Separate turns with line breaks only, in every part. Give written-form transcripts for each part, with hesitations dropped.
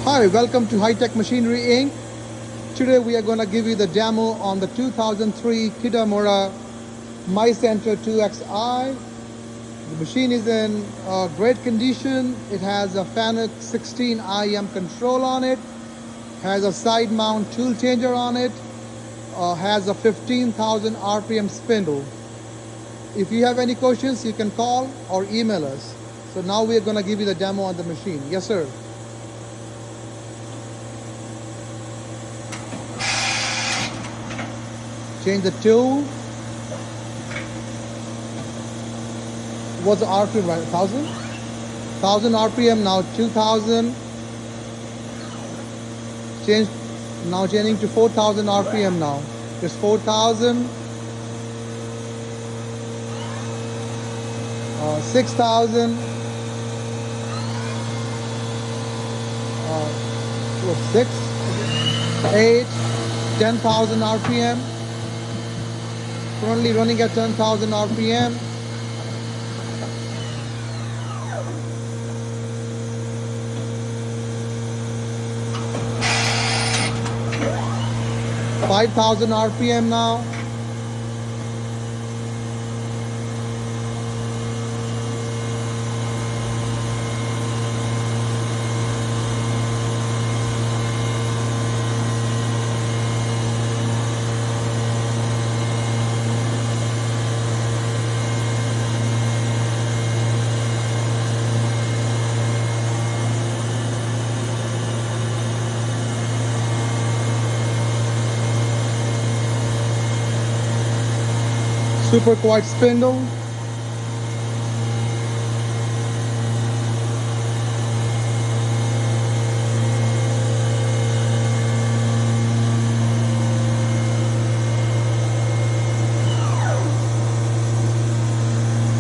Hi, welcome to High Tech Machinery Inc. Today we are going to give you the demo on the 2003 Kitamura Mycenter 2XI. The machine is in great condition. It has a Fanuc 16 IM control on it, has a side mount tool changer on it, has a 15,000 RPM spindle. If you have any questions, you can call or email us. So now we are going to give you the demo on the machine. Yes, sir. Change the tool. What's the RPM, right? 1,000? 1,000 RPM, now 2,000. Change, now changing to 4,000 RPM now. It's 4,000. 6,000. 6, 8, 10,000 RPM. Currently running at 10,000 RPM. $5,000 RPM now. Super quiet spindle.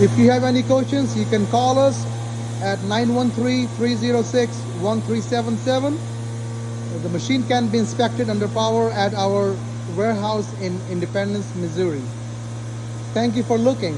If you have any questions, you can call us at 913-306-1377. The machine can be inspected under power at our warehouse in Independence, Missouri. Thank you for looking.